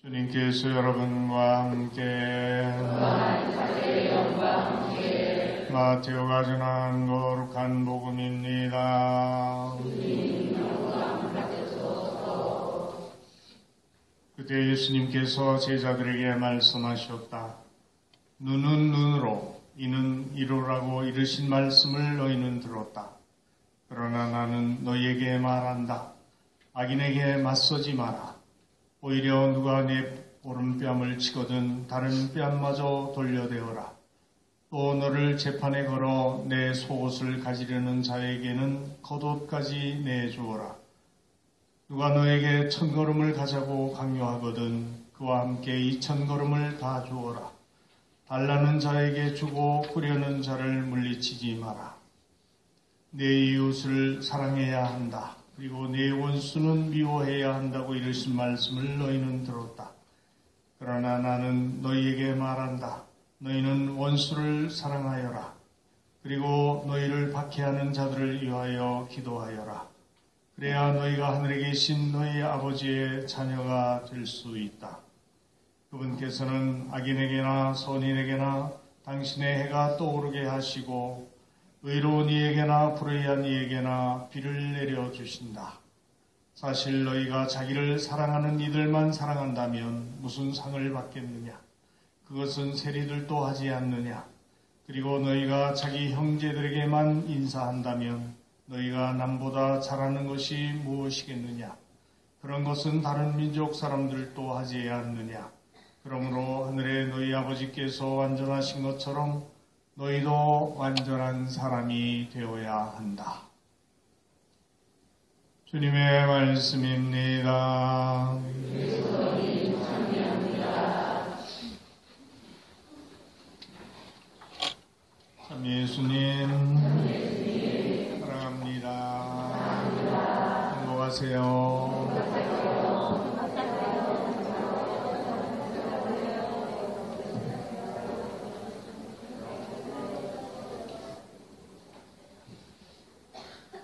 주님께서 여러분과 함께 마테오가 전한 거룩한 복음입니다. 그때 예수님께서 제자들에게 말씀하셨다. 눈은 눈으로 이는 이로라고 이르신 말씀을 너희는 들었다. 그러나 나는 너희에게 말한다. 악인에게 맞서지 마라. 오히려 누가 내 오른뺨을 치거든 다른 뺨마저 돌려대어라. 또 너를 재판에 걸어 내 속옷을 가지려는 자에게는 겉옷까지 내주어라. 누가 너에게 1000걸음을 가자고 강요하거든 그와 함께 2000걸음을 다 주어라. 달라는 자에게 주고 꾸려는 자를 물리치지 마라. 내 이웃을 사랑해야 한다. 그리고 내 원수는 미워해야 한다고 이르신 말씀을 너희는 들었다. 그러나 나는 너희에게 말한다. 너희는 원수를 사랑하여라. 그리고 너희를 박해하는 자들을 위하여 기도하여라. 그래야 너희가 하늘에 계신 너희 아버지의 자녀가 될 수 있다. 그분께서는 악인에게나 선인에게나 당신의 해가 떠오르게 하시고 의로운 이에게나 불의한 이에게나 비를 내려주신다. 사실 너희가 자기를 사랑하는 이들만 사랑한다면 무슨 상을 받겠느냐? 그것은 세리들도 하지 않느냐? 그리고 너희가 자기 형제들에게만 인사한다면 너희가 남보다 잘하는 것이 무엇이겠느냐? 그런 것은 다른 민족 사람들도 하지 않느냐? 그러므로 하늘에 너희 아버지께서 완전하신 것처럼 너희도 완전한 사람이 되어야 한다. 주님의 말씀입니다. 참 예수님 사랑합니다. 행복하세요.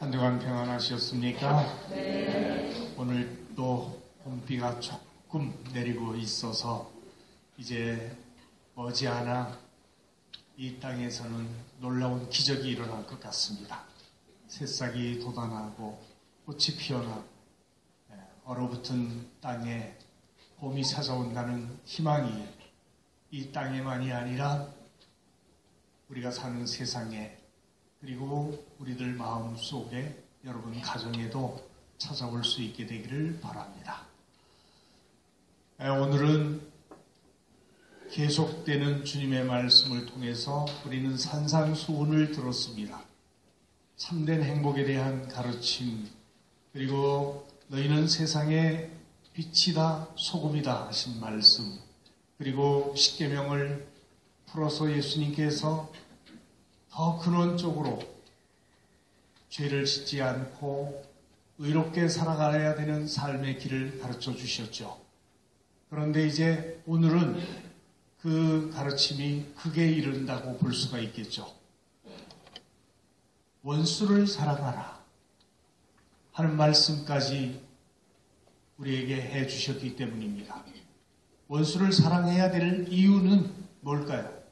한 주간 평안하셨습니까? 네. 오늘 또 봄비가 조금 내리고 있어서 이제 머지않아 이 땅에서는 놀라운 기적이 일어날 것 같습니다. 새싹이 돋아나고 꽃이 피어나고 얼어붙은 땅에 봄이 찾아온다는 희망이 이 땅에만이 아니라 우리가 사는 세상에 그리고 우리들 마음 속에 여러분 가정에도 찾아올 수 있게 되기를 바랍니다. 오늘은 계속되는 주님의 말씀을 통해서 우리는 산상수훈을 들었습니다. 참된 행복에 대한 가르침, 그리고 너희는 세상의 빛이다 소금이다 하신 말씀, 그리고 십계명을 풀어서 예수님께서 더 근원적으로 죄를 짓지 않고 의롭게 살아가야 되는 삶의 길을 가르쳐 주셨죠. 그런데 이제 오늘은 그 가르침이 극에 이른다고 볼 수가 있겠죠. 원수를 사랑하라 하는 말씀까지 우리에게 해 주셨기 때문입니다. 원수를 사랑해야 될 이유는 뭘까요?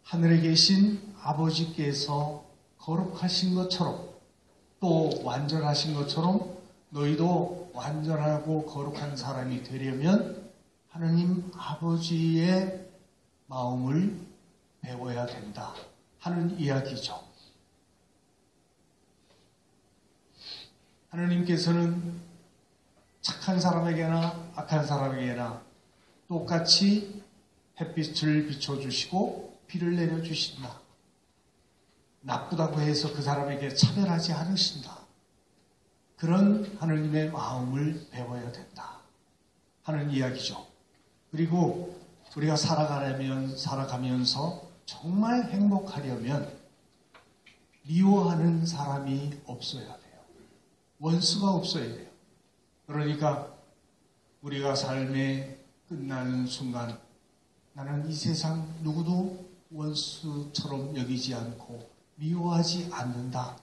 하늘에 계신 아버지께서 거룩하신 것처럼 또 완전하신 것처럼 너희도 완전하고 거룩한 사람이 되려면 하느님 아버지의 마음을 배워야 된다 하는 이야기죠. 하느님께서는 착한 사람에게나 악한 사람에게나 똑같이 햇빛을 비춰주시고 비를 내려주신다. 나쁘다고 해서 그 사람에게 차별하지 않으신다. 그런 하느님의 마음을 배워야 된다 하는 이야기죠. 그리고 우리가 살아가면서 정말 행복하려면 미워하는 사람이 없어야 돼요. 원수가 없어야 돼요. 그러니까 우리가 삶의 끝나는 순간 나는 이 세상 누구도 원수처럼 여기지 않고 미워하지 않는다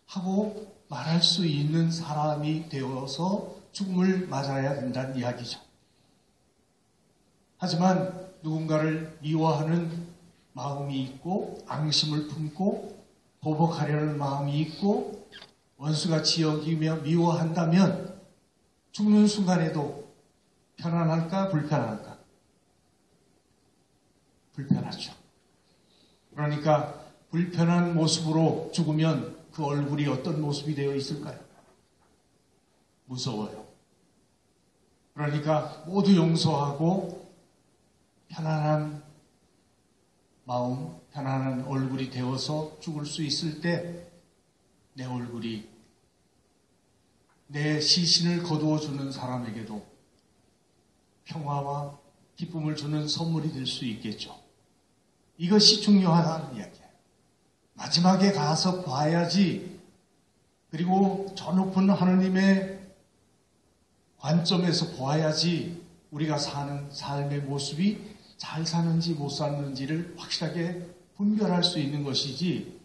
하고 말할 수 있는 사람이 되어서 죽음을 맞아야 된다는 이야기죠. 하지만 누군가를 미워하는 마음이 있고 앙심을 품고 보복하려는 마음이 있고 원수같이 여기며 미워한다면 죽는 순간에도 편안할까 불편할까? 불편하죠. 그러니까 불편한 모습으로 죽으면 그 얼굴이 어떤 모습이 되어 있을까요? 무서워요. 그러니까 모두 용서하고 편안한 마음, 편안한 얼굴이 되어서 죽을 수 있을 때 내 얼굴이 내 시신을 거두어주는 사람에게도 평화와 기쁨을 주는 선물이 될 수 있겠죠. 이것이 중요하다는 이야기예요. 마지막에 가서 봐야지. 그리고 저 높은 하느님의 관점에서 보아야지 우리가 사는 삶의 모습이 잘 사는지 못 사는지를 확실하게 분별할 수 있는 것이지,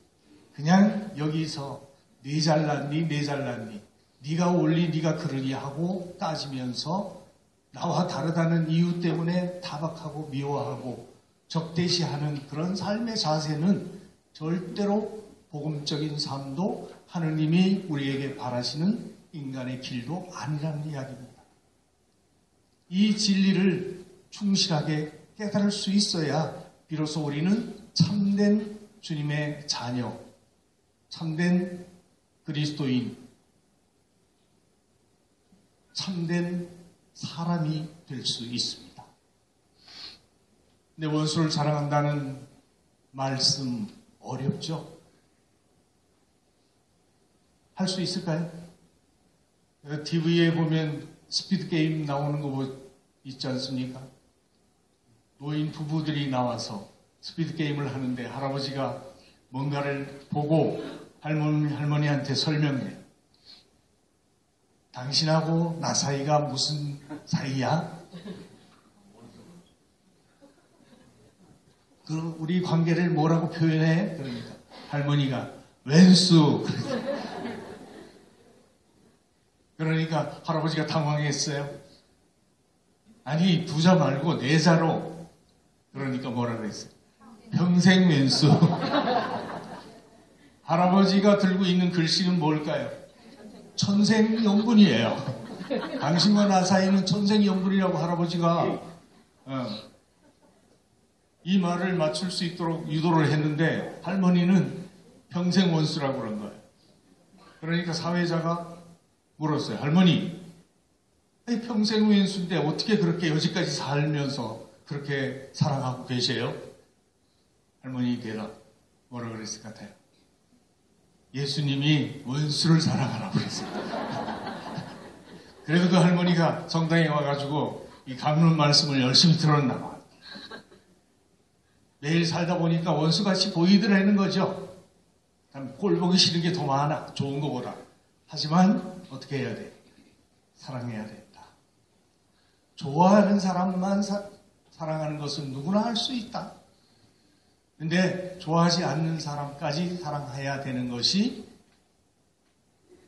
그냥 여기서 네 잘났니 네 잘났니 네가 옳니 네가 그러니 하고 따지면서 나와 다르다는 이유 때문에 타박하고 미워하고 적대시하는 그런 삶의 자세는 절대로 복음적인 삶도 하느님이 우리에게 바라시는 인간의 길도 아니라는 이야기입니다. 이 진리를 충실하게 깨달을 수 있어야 비로소 우리는 참된 주님의 자녀, 참된 그리스도인, 참된 사람이 될 수 있습니다. 내 원수를 사랑한다는 말씀 어렵죠? 할 수 있을까요? TV에 보면 스피드 게임 나오는 거 있지 않습니까? 노인 부부들이 나와서 스피드 게임을 하는데 할아버지가 뭔가를 보고 할머니한테 설명해요. 당신하고 나 사이가 무슨 사이야? 우리 관계를 뭐라고 표현해? 그러니까 할머니가 왼수. 그러니까 할아버지가 당황했어요. 아니 부자 말고 내자로. 그러니까 뭐라 그랬어요? 평생 왼수. 할아버지가 들고 있는 글씨는 뭘까요? 천생연분이에요. 당신과 나 사이는 천생연분이라고 할아버지가 이 말을 맞출 수 있도록 유도를 했는데 할머니는 평생 원수라고 그런 거예요. 그러니까 사회자가 물었어요. 할머니, 평생 원수인데 어떻게 그렇게 여지까지 살면서 그렇게 사랑하고 계세요? 할머니 대답 뭐라 그랬을 것 같아요? 예수님이 원수를 사랑하라고 그랬어요. 그래도 그 할머니가 성당에 와가지고 이 강론 말씀을 열심히 들었나 봐. 매일 살다 보니까 원수같이 보이더라는 거죠. 꼴 보기 싫은 게 더 많아. 좋은 거보다. 하지만 어떻게 해야 돼? 사랑해야 된다. 좋아하는 사람만 사랑하는 것은 누구나 할 수 있다. 근데 좋아하지 않는 사람까지 사랑해야 되는 것이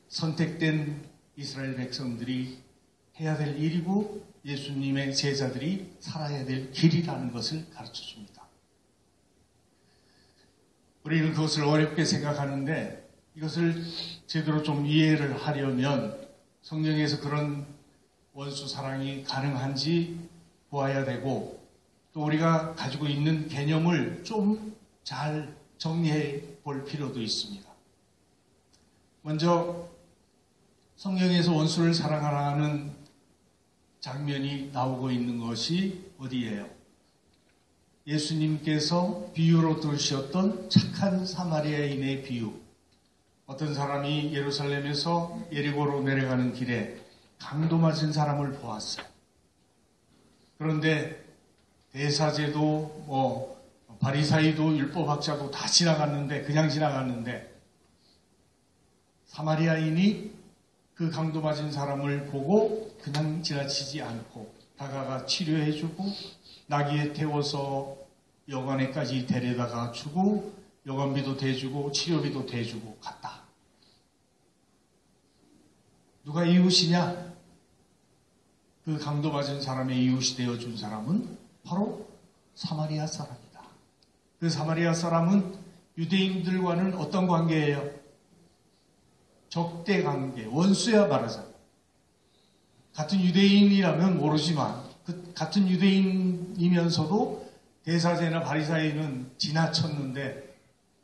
선택된 이스라엘 백성들이 해야 될 일이고 예수님의 제자들이 살아야 될 길이라는 것을 가르쳐 줍니다. 우리는 그것을 어렵게 생각하는데 이것을 제대로 좀 이해를 하려면 성경에서 그런 원수 사랑이 가능한지 보아야 되고, 또 우리가 가지고 있는 개념을 좀 잘 정리해 볼 필요도 있습니다. 먼저 성경에서 원수를 사랑하라는 장면이 나오고 있는 것이 어디예요? 예수님께서 비유로 들으셨던 착한 사마리아인의 비유. 어떤 사람이 예루살렘에서 예리고로 내려가는 길에 강도 맞은 사람을 보았어요. 그런데 대사제도 바리사이도 율법학자도 다 지나갔는데, 그냥 지나갔는데 사마리아인이 그 강도 맞은 사람을 보고 그냥 지나치지 않고 다가가 치료해주고 나귀에 태워서 여관에까지 데려다가 주고 여관비도 대주고 치료비도 대주고 갔다. 누가 이웃이냐? 그 강도 맞은 사람의 이웃이 되어준 사람은 바로 사마리아 사람이다. 그 사마리아 사람은 유대인들과는 어떤 관계예요? 적대 관계, 원수야 말하자면. 같은 유대인이라면 모르지만 같은 유대인이면서도 대사제나 바리사이는 지나쳤는데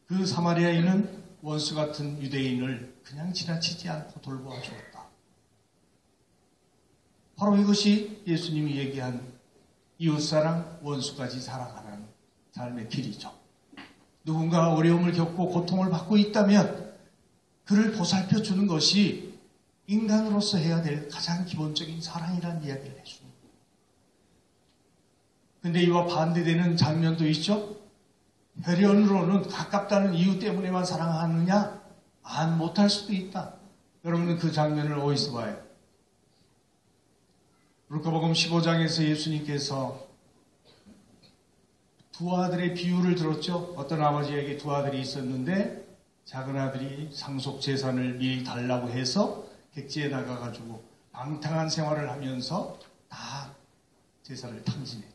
그 사마리아인은 원수 같은 유대인을 그냥 지나치지 않고 돌보아 주었다. 바로 이것이 예수님이 얘기한 이웃사랑, 원수까지 사랑하는 삶의 길이죠. 누군가 어려움을 겪고 고통을 받고 있다면 그를 보살펴 주는 것이 인간으로서 해야 될 가장 기본적인 사랑이라는 이야기를 해줍니다. 근데 이와 반대되는 장면도 있죠. 혈연으로는 가깝다는 이유 때문에만 사랑하느냐? 못할 수도 있다. 여러분은 그 장면을 어디서 봐요? 루카복음 15장에서 예수님께서 두 아들의 비유를 들었죠. 어떤 아버지에게 두 아들이 있었는데 작은 아들이 상속 재산을 미리 달라고 해서 객지에 나가가지고 방탕한 생활을 하면서 다 재산을 탕진했다.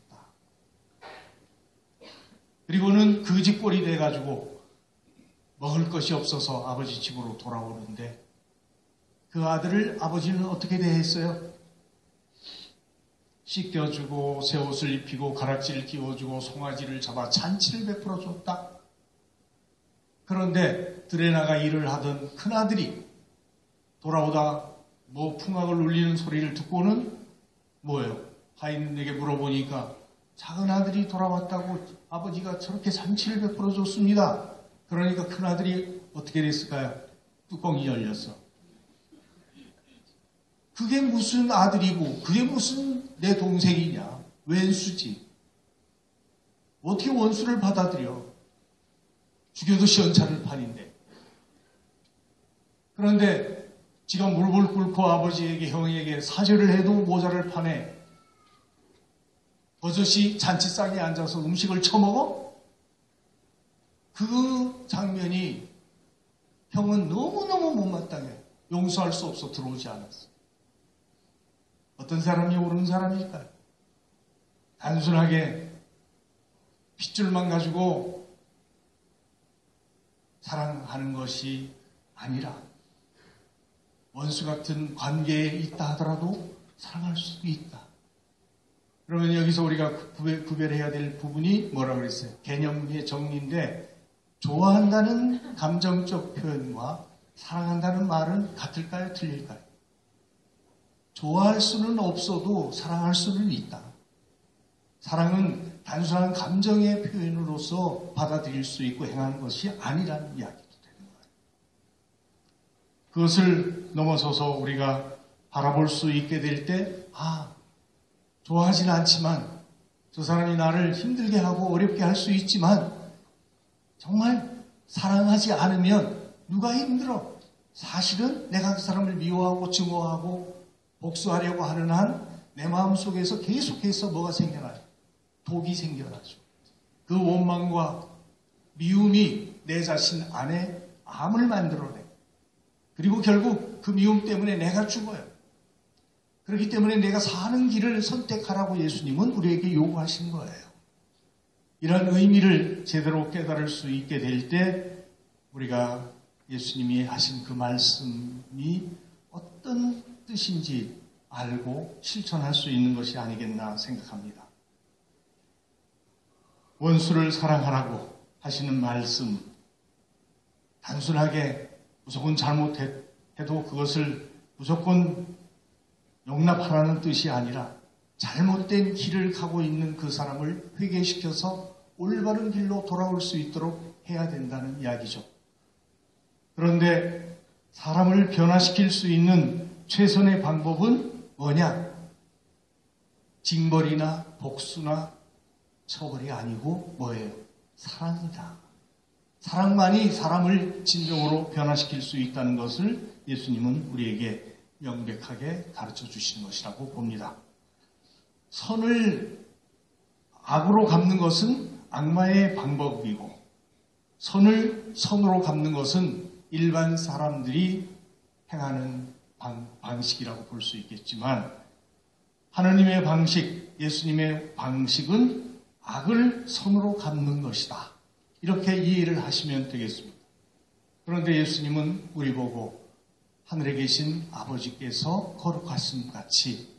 그리고는 그 집꼴이 돼가지고 먹을 것이 없어서 아버지 집으로 돌아오는데 그 아들을 아버지는 어떻게 대했어요? 씻겨주고 새 옷을 입히고 가락지를 끼워주고 송아지를 잡아 잔치를 베풀어 줬다. 그런데 들에 나가 일을 하던 큰아들이 돌아오다 풍악을 울리는 소리를 듣고는 뭐예요? 하인에게 물어보니까 작은 아들이 돌아왔다고 아버지가 저렇게 잔치를 베풀어 줬습니다. 그러니까 큰아들이 어떻게 됐을까요? 뚜껑이 열렸어. 그게 무슨 아들이고 그게 무슨 내 동생이냐. 왼수지. 어떻게 원수를 받아들여. 죽여도 시원찮을 판인데. 그런데 지가 무릎을 꿇고 아버지에게 형에게 사죄를 해도 모자를 파네. 버젓이 잔치상에 앉아서 음식을 처먹어? 그 장면이 형은 너무너무 못마땅해. 용서할 수 없어 들어오지 않았어. 어떤 사람이 옳은 사람일까요? 단순하게 핏줄만 가지고 사랑하는 것이 아니라 원수 같은 관계에 있다 하더라도 사랑할 수도 있다. 그러면 여기서 우리가 구별해야 될 부분이 뭐라고 그랬어요? 개념의 정리인데 좋아한다는 감정적 표현과 사랑한다는 말은 같을까요? 틀릴까요? 좋아할 수는 없어도 사랑할 수는 있다. 사랑은 단순한 감정의 표현으로서 받아들일 수 있고 행하는 것이 아니라는 이야기도 되는 거예요. 그것을 넘어서서 우리가 바라볼 수 있게 될 때, 좋아하지는 않지만 저 사람이 나를 힘들게 하고 어렵게 할 수 있지만 정말 사랑하지 않으면 누가 힘들어? 사실은 내가 그 사람을 미워하고 증오하고 복수하려고 하는 한 내 마음속에서 계속해서 뭐가 생겨나요? 독이 생겨나죠. 그 원망과 미움이 내 자신 안에 암을 만들어내. 그리고 결국 그 미움 때문에 내가 죽어요. 그렇기 때문에 내가 사는 길을 선택하라고 예수님은 우리에게 요구하신 거예요. 이런 의미를 제대로 깨달을 수 있게 될 때 우리가 예수님이 하신 그 말씀이 어떤 뜻인지 알고 실천할 수 있는 것이 아니겠나 생각합니다. 원수를 사랑하라고 하시는 말씀, 단순하게 무조건 잘못해도 그것을 무조건 용납하라는 뜻이 아니라 잘못된 길을 가고 있는 그 사람을 회개시켜서 올바른 길로 돌아올 수 있도록 해야 된다는 이야기죠. 그런데 사람을 변화시킬 수 있는 최선의 방법은 뭐냐? 징벌이나 복수나 처벌이 아니고 뭐예요? 사랑이다. 사랑만이 사람을 진정으로 변화시킬 수 있다는 것을 예수님은 우리에게 명백하게 가르쳐 주신 것이라고 봅니다. 선을 악으로 갚는 것은 악마의 방법이고 선을 선으로 갚는 것은 일반 사람들이 행하는 방식이라고 볼 수 있겠지만 하느님의 방식, 예수님의 방식은 악을 선으로 갚는 것이다. 이렇게 이해를 하시면 되겠습니다. 그런데 예수님은 우리 보고 하늘에 계신 아버지께서 거룩하심 같이,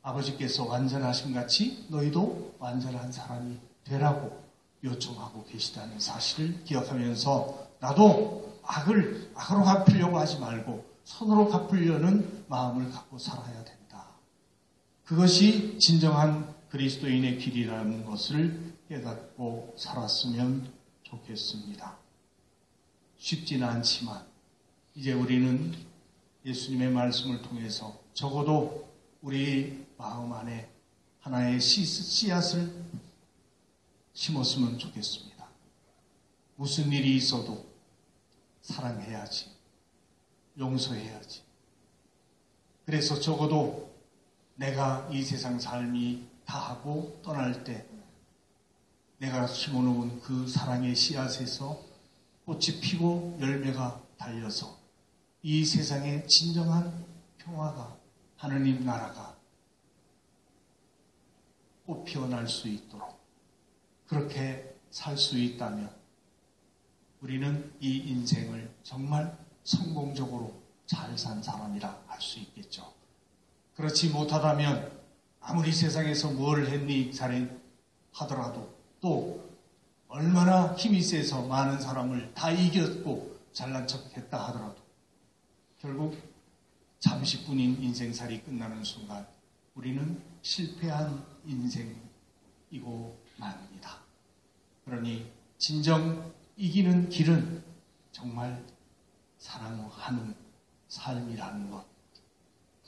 아버지께서 완전하심 같이 너희도 완전한 사람이 되라고 요청하고 계시다는 사실을 기억하면서 나도 악으로 갚으려고 하지 말고 선으로 갚으려는 마음을 갖고 살아야 된다. 그것이 진정한 그리스도인의 길이라는 것을 깨닫고 살았으면 좋겠습니다. 쉽지는 않지만 이제 우리는 예수님의 말씀을 통해서 적어도 우리 마음 안에 하나의 씨앗을 심었으면 좋겠습니다. 무슨 일이 있어도 사랑해야지, 용서해야지. 그래서 적어도 내가 이 세상 삶이 다하고 떠날 때 내가 심어놓은 그 사랑의 씨앗에서 꽃이 피고 열매가 달려서 이 세상에 진정한 평화가, 하느님 나라가 꽃 피어날 수 있도록 그렇게 살 수 있다면 우리는 이 인생을 정말 성공적으로 잘 산 사람이라 할 수 있겠죠. 그렇지 못하다면 아무리 세상에서 뭘 했니 잘했 하더라도 또 얼마나 힘이 세서 많은 사람을 다 이겼고 잘난 척했다 하더라도 결국 잠시뿐인 인생살이 끝나는 순간 우리는 실패한 인생이고 맙니다. 그러니 진정 이기는 길은 정말 사랑하는 삶이라는 것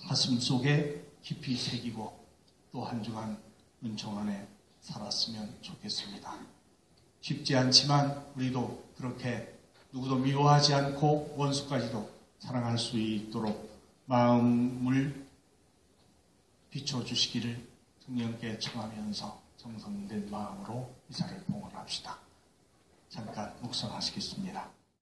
가슴 속에 깊이 새기고 또 한 주간 은총 안에 살았으면 좋겠습니다. 쉽지 않지만 우리도 그렇게 누구도 미워하지 않고 원수까지도 사랑할 수 있도록 마음을 비춰주시기를 성령께 청하면서 정성된 마음으로 이 자리를 봉헌합시다. 잠깐 묵상하시겠습니다.